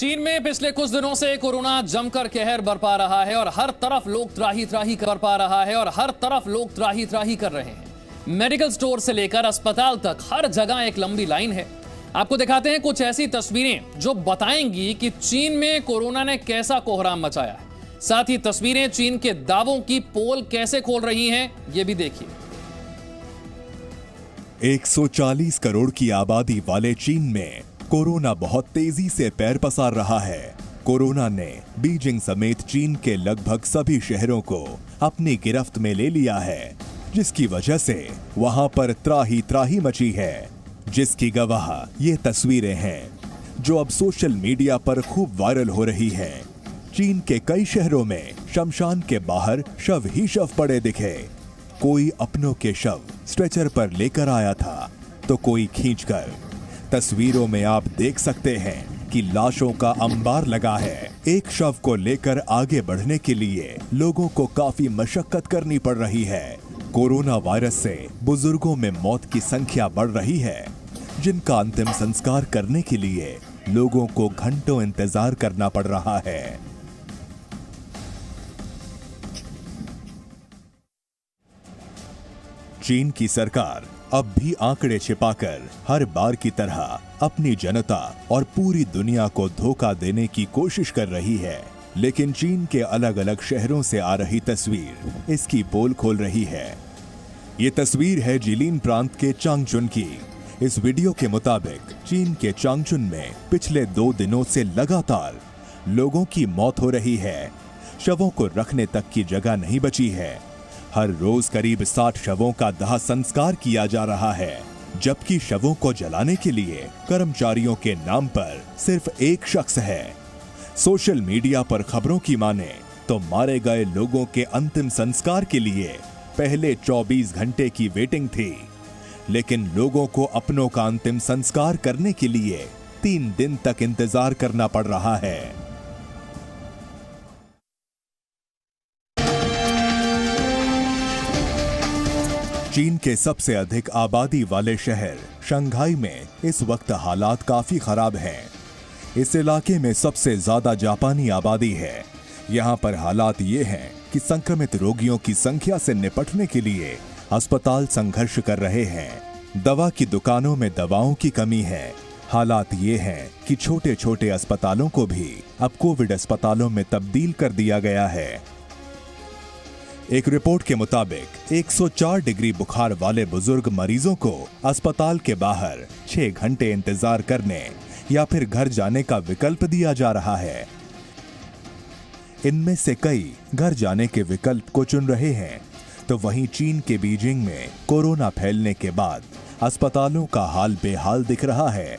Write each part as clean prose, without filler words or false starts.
चीन में पिछले कुछ दिनों से कोरोना जमकर कहर बरपा रहा है और हर तरफ लोग त्राही त्राही कर रहे हैं। मेडिकल स्टोर से लेकर अस्पताल तक हर जगह एक लंबी लाइन है। आपको दिखाते हैं कुछ ऐसी तस्वीरें जो बताएंगी कि चीन में कोरोना ने कैसा कोहराम मचाया है। साथ ही तस्वीरें चीन के दावों की पोल कैसे खोल रही हैं, ये भी देखिए। 140 करोड़ की आबादी वाले चीन में कोरोना बहुत तेजी से पैर पसार रहा है। कोरोना ने बीजिंग समेत चीन के लगभग सभी शहरों को अपनी गिरफ्त में ले लिया है, जिसकी वजह से वहां पर त्राही त्राही मची है, जिसकी गवाह ये तस्वीरें हैं जो अब सोशल मीडिया पर खूब वायरल हो रही है। चीन के कई शहरों में शमशान के बाहर शव ही शव पड़े दिखे। कोई अपनों के शव स्ट्रेचर पर लेकर आया था तो कोई खींचकर। तस्वीरों में आप देख सकते हैं कि लाशों का अंबार लगा है। एक शव को लेकर आगे बढ़ने के लिए लोगों को काफी मशक्कत करनी पड़ रही है। कोरोना वायरस से बुजुर्गों में मौत की संख्या बढ़ रही है, जिनका अंतिम संस्कार करने के लिए लोगों को घंटों इंतजार करना पड़ रहा है। चीन की सरकार अब भी आंकड़े छिपाकर हर बार की तरह अपनी जनता और पूरी दुनिया को धोखा देने की कोशिश कर रही है, लेकिन चीन के अलग अलग शहरों से आ रही तस्वीर इसकी पोल खोल रही है। ये तस्वीर है जिलिन प्रांत के चांगचुन की। इस वीडियो के मुताबिक चीन के चांगचुन में पिछले 2 दिनों से लगातार लोगों की मौत हो रही है। शवों को रखने तक की जगह नहीं बची है। हर रोज करीब 60 शवों का दाह संस्कार किया जा रहा है, जबकि शवों को जलाने के लिए कर्मचारियों के नाम पर सिर्फ एक शख्स है। सोशल मीडिया पर खबरों की माने तो मारे गए लोगों के अंतिम संस्कार के लिए पहले 24 घंटे की वेटिंग थी, लेकिन लोगों को अपनों का अंतिम संस्कार करने के लिए 3 दिन तक इंतजार करना पड़ रहा है। चीन के सबसे अधिक आबादी वाले शहर शंघाई में इस वक्त हालात काफी खराब हैं। इस इलाके में सबसे ज्यादा जापानी आबादी है। यहाँ पर हालात ये हैं कि संक्रमित रोगियों की संख्या से निपटने के लिए अस्पताल संघर्ष कर रहे हैं। दवा की दुकानों में दवाओं की कमी है। हालात ये हैं कि छोटे छोटे अस्पतालों को भी अब कोविड अस्पतालों में तब्दील कर दिया गया है। एक रिपोर्ट के मुताबिक 104 डिग्री बुखार वाले बुजुर्ग मरीजों को अस्पताल के बाहर 6 घंटे इंतजार करने या फिर घर जाने का विकल्प दिया जा रहा है। इनमें से कई घर जाने के विकल्प को चुन रहे हैं, तो वहीं चीन के बीजिंग में कोरोना फैलने के बाद अस्पतालों का हाल बेहाल दिख रहा है।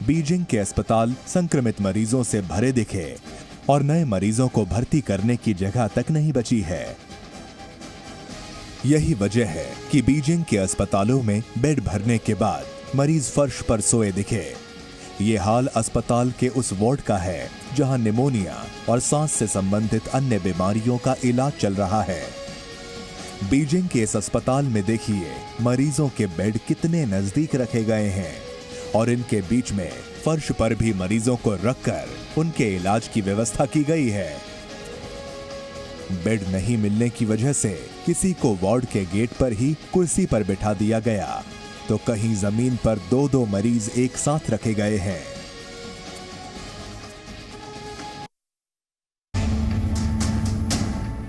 बीजिंग के अस्पताल संक्रमित मरीजों से भरे दिखे और नए मरीजों को भर्ती करने की जगह तक नहीं बची है। यही वजह है कि बीजिंग के अस्पतालों में बेड भरने के बाद मरीज फर्श पर सोए दिखे। ये हाल अस्पताल के उस वार्ड का है जहां निमोनिया और सांस से संबंधित अन्य बीमारियों का इलाज चल रहा है। बीजिंग के इस अस्पताल में देखिए मरीजों के बेड कितने नजदीक रखे गए हैं और इनके बीच में फर्श पर भी मरीजों को रखकर उनके इलाज की व्यवस्था की गई है। बेड नहीं मिलने की वजह से किसी को वार्ड के गेट पर ही कुर्सी पर बिठा दिया गया, तो कहीं जमीन पर 2-2 मरीज एक साथ रखे गए हैं।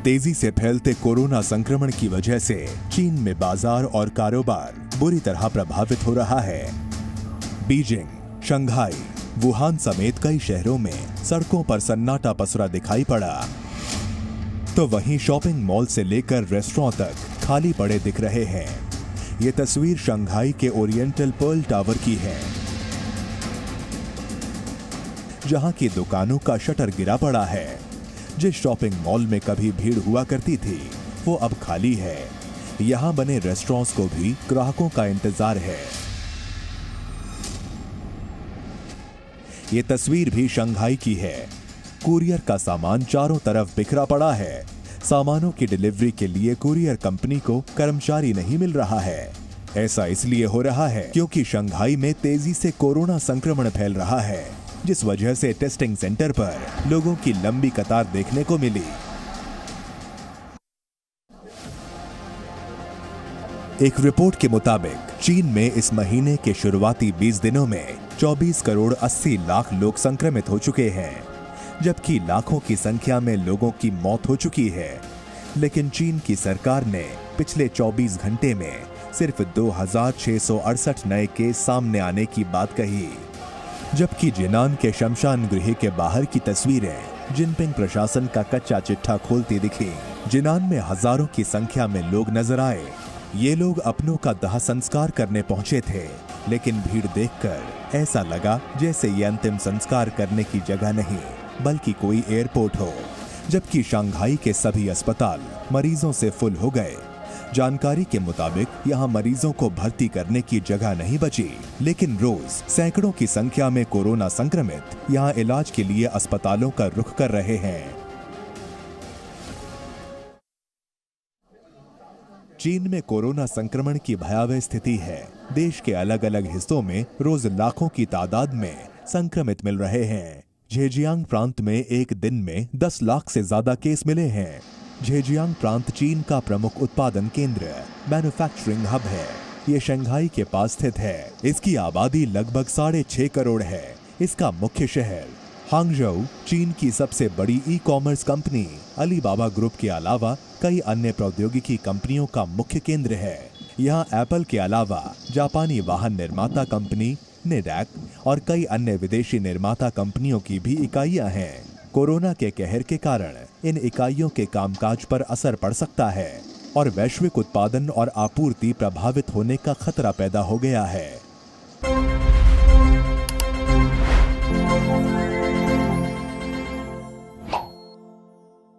तेजी से फैलते कोरोना संक्रमण की वजह से चीन में बाजार और कारोबार बुरी तरह प्रभावित हो रहा है। बीजिंग, शंघाई, वुहान समेत कई शहरों में सड़कों पर सन्नाटा पसरा दिखाई पड़ा, तो वहीं शॉपिंग मॉल से लेकर रेस्टोरेंट तक खाली पड़े दिख रहे हैं। ये तस्वीर शंघाई के ओरिएंटल पर्ल टावर की है, जहां की दुकानों का शटर गिरा पड़ा है। जिस शॉपिंग मॉल में कभी भीड़ हुआ करती थी वो अब खाली है। यहां बने रेस्टोरेंट्स को भी ग्राहकों का इंतजार है। ये तस्वीर भी शंघाई की है। कुरियर का सामान चारों तरफ बिखरा पड़ा है। सामानों की डिलीवरी के लिए कुरियर कंपनी को कर्मचारी नहीं मिल रहा है। ऐसा इसलिए हो रहा है क्योंकि शंघाई में तेजी से कोरोना संक्रमण फैल रहा है। जिस वजह से टेस्टिंग सेंटर पर लोगों की लंबी कतार देखने को मिली। एक रिपोर्ट के मुताबिक चीन में इस महीने के शुरुआती 20 दिनों में 24 करोड़ 80 लाख लोग संक्रमित हो चुके हैं, जबकि लाखों की संख्या में लोगों की मौत हो चुकी है। लेकिन चीन की सरकार ने पिछले 24 घंटे में सिर्फ 2668 नए केस सामने आने की बात कही, जबकि जिनान के शमशान गृह के बाहर की तस्वीरें जिनपिंग प्रशासन का कच्चा चिट्ठा खोलती दिखी। जिनान में हजारों की संख्या में लोग नजर आए। ये लोग अपनों का दाह संस्कार करने पहुंचे थे, लेकिन भीड़ देखकर ऐसा लगा जैसे ये अंतिम संस्कार करने की जगह नहीं बल्कि कोई एयरपोर्ट हो। जबकि शंघाई के सभी अस्पताल मरीजों से फुल हो गए। जानकारी के मुताबिक यहां मरीजों को भर्ती करने की जगह नहीं बची, लेकिन रोज सैकड़ों की संख्या में कोरोना संक्रमित यहां इलाज के लिए अस्पतालों का रुख कर रहे हैं। चीन में कोरोना संक्रमण की भयावह स्थिति है। देश के अलग अलग हिस्सों में रोज लाखों की तादाद में संक्रमित मिल रहे हैं। झेजियांग प्रांत में एक दिन में 10 लाख से ज्यादा केस मिले हैं। झेजियांग प्रांत चीन का प्रमुख उत्पादन केंद्र, मैन्युफैक्चरिंग हब है। ये शंघाई के पास स्थित है। इसकी आबादी लगभग 6.5 करोड़ है। इसका मुख्य शहर हांगझोउ चीन की सबसे बड़ी ई-कॉमर्स कंपनी अलीबाबा ग्रुप के अलावा कई अन्य प्रौद्योगिकी कंपनियों का मुख्य केंद्र है। यहाँ एप्पल के अलावा जापानी वाहन निर्माता कंपनी निडैक और कई अन्य विदेशी निर्माता कंपनियों की भी इकाइयां हैं। कोरोना के कहर के कारण इन इकाइयों के कामकाज पर असर पड़ सकता है और वैश्विक उत्पादन और आपूर्ति प्रभावित होने का खतरा पैदा हो गया है।